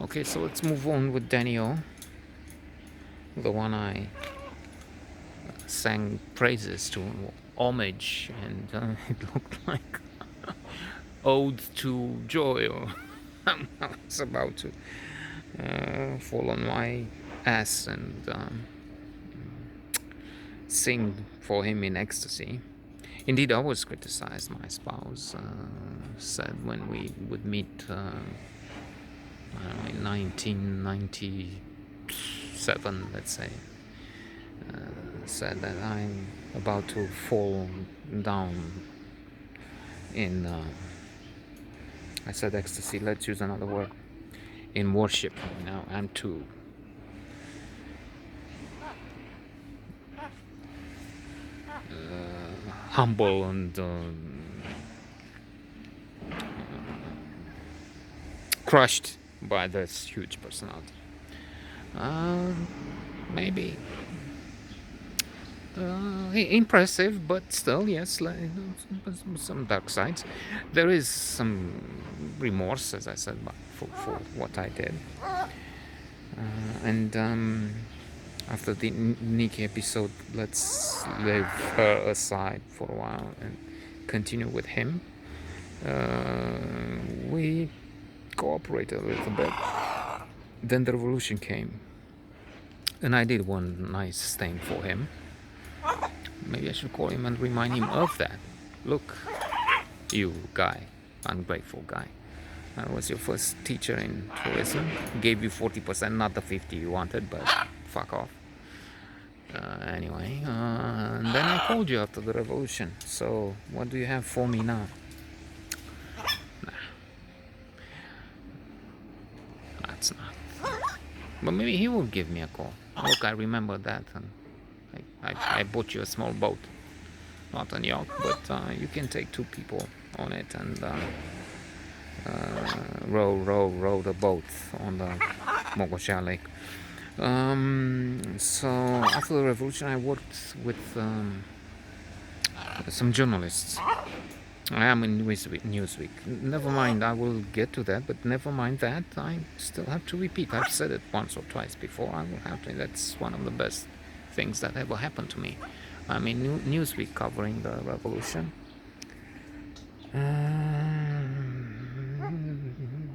Okay, so let's move on with Daniel, the one I sang praises to, homage, and it looked like ode to joy, or I was about to fall on my ass and sing for him in ecstasy. Indeed, I was criticized. My spouse said when we would meet in 1997, let's say, said that I'm about to fall down in, I said ecstasy, let's use another word, in worship. I'm too humble and crushed by this huge personality. Maybe impressive, but still, yes, some dark sides. There is some remorse, as I said, for what I did. And after the Nikki episode, let's leave her aside for a while and continue with him. We cooperated a little bit. Then the revolution came, and I did one nice thing for him. Maybe I should call him and remind him of that. Look, you guy, ungrateful guy. I was your first teacher in tourism. Gave you 40%, not the 50 you wanted, but fuck off. Anyway, and then I called you after the revolution. So, what do you have for me now? Nah, that's not. But maybe he will give me a call. Look, I remember that, and I bought you a small boat. Not a yacht, but you can take 2 people on it and row the boat on the Mogosha Lake. So after the revolution, I worked with some journalists. I am in Newsweek. Never mind, I will get to that, but never mind that. I still have to repeat. I've said it once or twice before. I will have to. That's one of the best things that ever happened to me. I'm in Newsweek covering the revolution.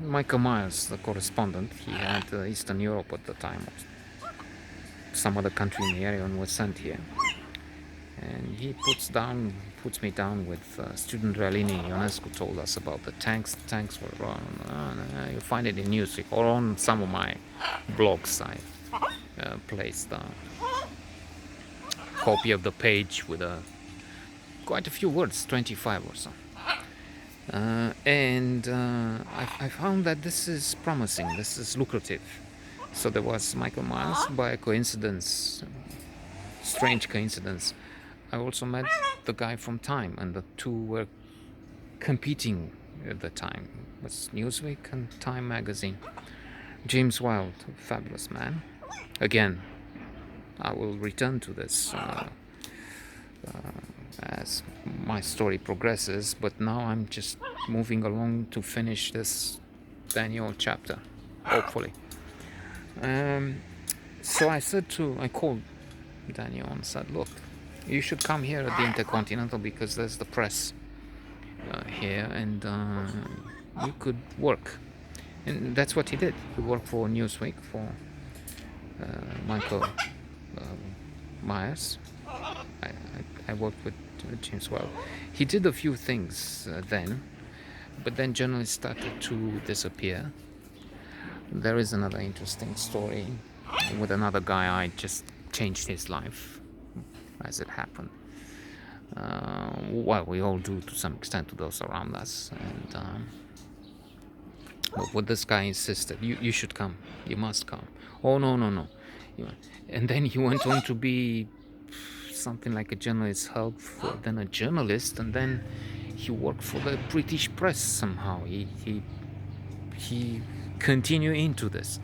Michael Myers, the correspondent, he had Eastern Europe at the time, or some other country in the area, and was sent here. And he puts me down with student Relini Ionescu told us about the tanks. The tanks were on. You'll find it in Newsweek or on some of my blogs. I placed a copy of the page with quite a few words, 25 or so. And I found that this is promising, this is lucrative. So there was Michael Myers. By a coincidence, strange coincidence, I also met the guy from Time, and the two were competing at the time. It was Newsweek and Time magazine. James Wilde, a fabulous man. Again, I will return to this as my story progresses, but now I'm just moving along to finish this Daniel chapter, hopefully. So I called Daniel and said, look, you should come here at the Intercontinental because there's the press here, and you could work. And that's what he did. He worked for Newsweek, for Michael Myers. I worked with James Well. He did a few things then, but then journalists started to disappear. There is another interesting story with another guy. I just changed his life as it happened. Well, we all do to some extent to those around us. And but what this guy insisted, you should come, you must come. Oh, no. And then he went on to be something like a journalist help, then a journalist, and then he worked for the British press somehow. He continued into this.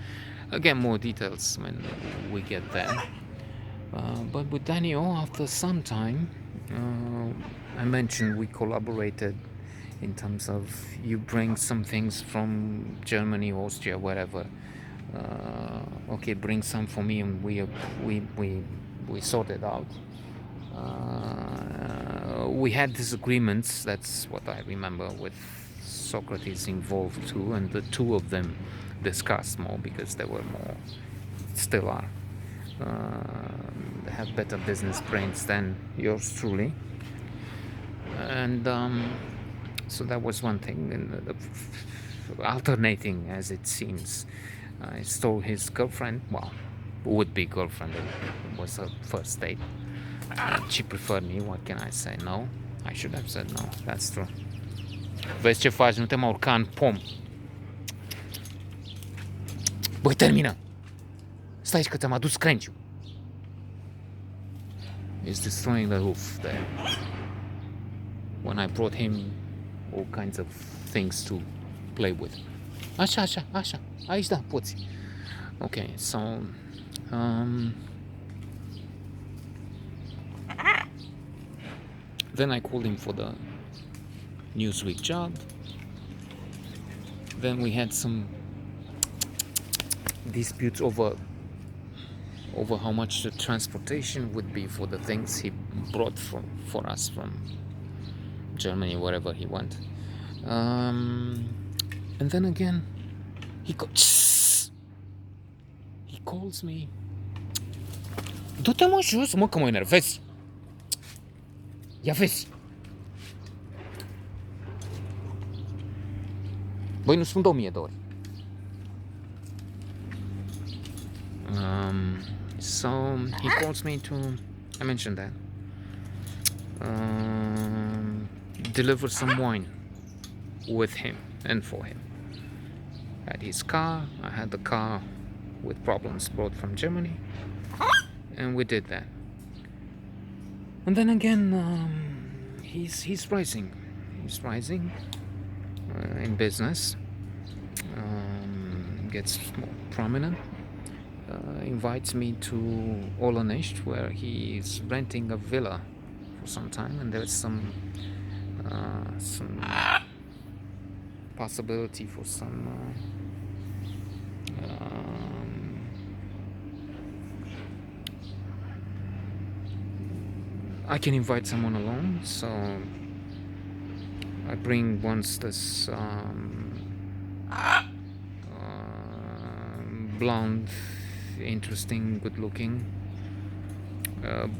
Again, more details when we get there. But with Daniel, after some time, I mentioned we collaborated in terms of you bring some things from Germany, Austria, whatever. Okay, bring some for me, and we sort it out. We had disagreements. That's what I remember, with Socrates involved too, and the two of them discussed more because they were more, still are. They have better business brains than yours truly, and so that was one thing. And alternating, as it seems, I stole his girlfriend. Well, would-be girlfriend. It was her first date. She preferred me. What can I say? No, I should have said no. That's true. Vezi ce faci? Nu te mai urca în pom. Băi, termină! Stai că ți-am adus crenciu. He's destroying the roof there. When I brought him all kinds of things to play with. Așa, așa, așa. Aici da, poți. Okay, so then I called him for the Newsweek job. Then we had some disputes over how much the transportation would be for the things he brought for us from Germany, wherever he went. And then again, he calls me. Du-te mă jos, mă, că mă enervezi. Ia vezi. Băi, nu sunt 2000 de ori. So he calls me to, I mentioned that, deliver some wine with him and for him. I had his car, I had the car with problems brought from Germany, and we did that. And then again, he's rising in business, gets more prominent. Invites me to Olănești, where he's renting a villa for some time, and there's some possibility for some I can invite someone along, so I bring once this blonde, interesting, good-looking,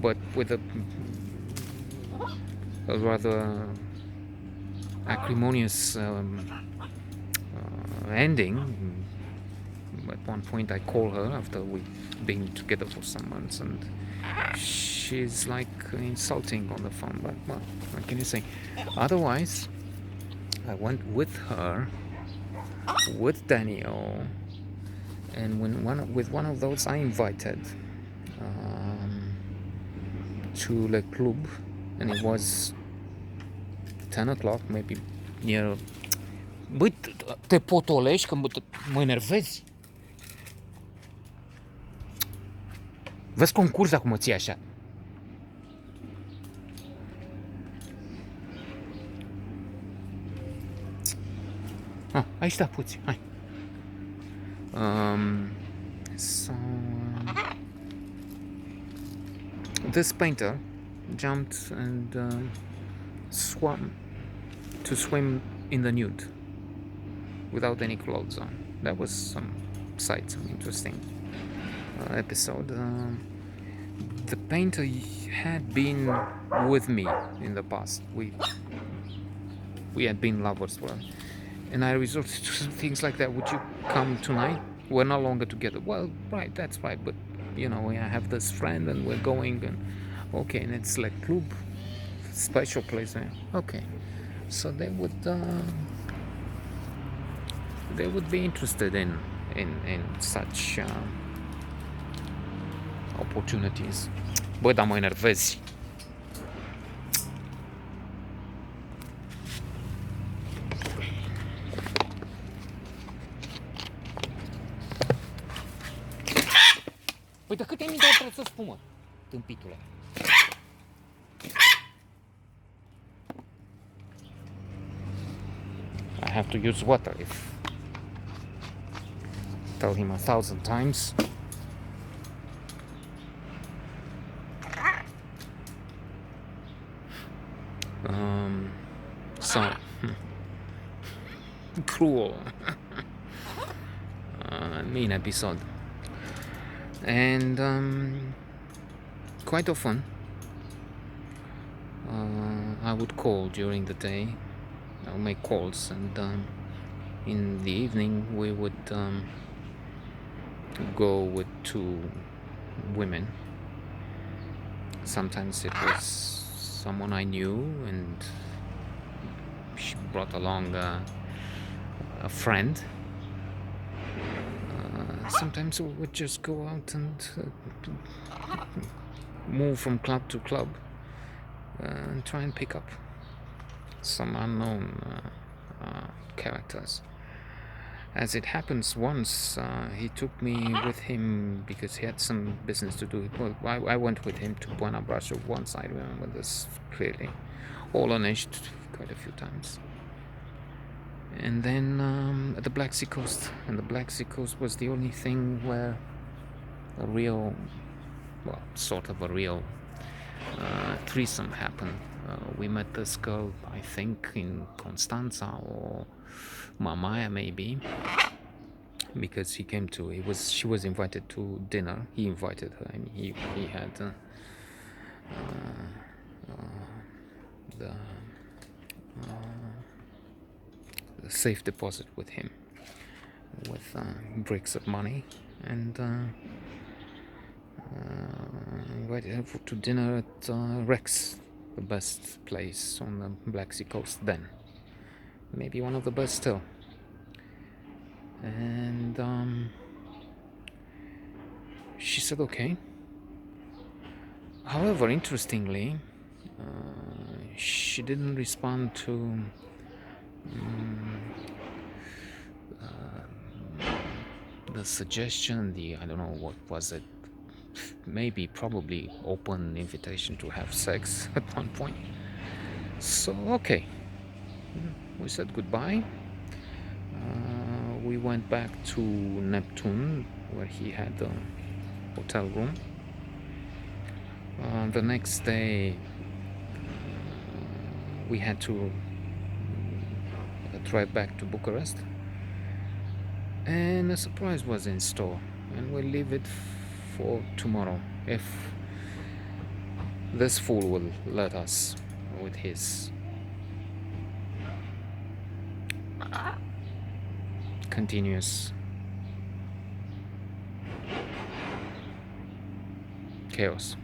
but with a rather acrimonious ending. At one point I call her after we've been together for some months, and she's like insulting on the phone, but well, what can you say? Otherwise, I went with her, with Daniel, and with one of those I invited to the club, and it was 10 o'clock, maybe near. Băi, te potolești că mă enervezi? Vezi concurs acum, mă ții așa. Aici da, puți, hai. So this painter jumped and swam to swim in the nude without any clothes on. That was some interesting episode. The painter had been with me in the past. We had been lovers, well, and I resorted to things like that. Would you come tonight? We're no longer together. Well, right, that's right, but you know, I have this friend and we're going, and okay, and it's like club, special place there. Okay, so they would be interested in such opportunities. Băi, dar mă enervezi. Păi de câte mii de ori trebuie să spun, mă, tâmpitule? have to use water. If tell him 1,000 times. So cruel, mean episode, and quite often I would call during the day. I would make calls, and in the evening we would go with two women. Sometimes it was someone I knew, and she brought along a friend. Sometimes we would just go out and move from club to club and try and pick up some unknown characters. As it happens, once he took me with him because he had some business to do. Well, I went with him to Buena Brasio once. I remember this clearly. All unaged quite a few times. And then at the Black Sea coast. And the Black Sea coast was the only thing where a real, well, sort of a real threesome happened. We met this girl, I think, in Constanza or Mamaia maybe, because she was invited to dinner. He invited her, and he had the safe deposit with him, with bricks of money, and invited her to dinner at Rex, the best place on the Black Sea coast then. Maybe one of the best still. And she said okay. However, interestingly, she didn't respond to the suggestion, I don't know what was it, maybe probably open invitation to have sex at one point. So okay, we said goodbye. We went back to Neptune, where he had a hotel room. The next day we had to drive back to Bucharest, and a surprise was in store, and we'll leave it for tomorrow, if this fool will let us, with his continuous chaos.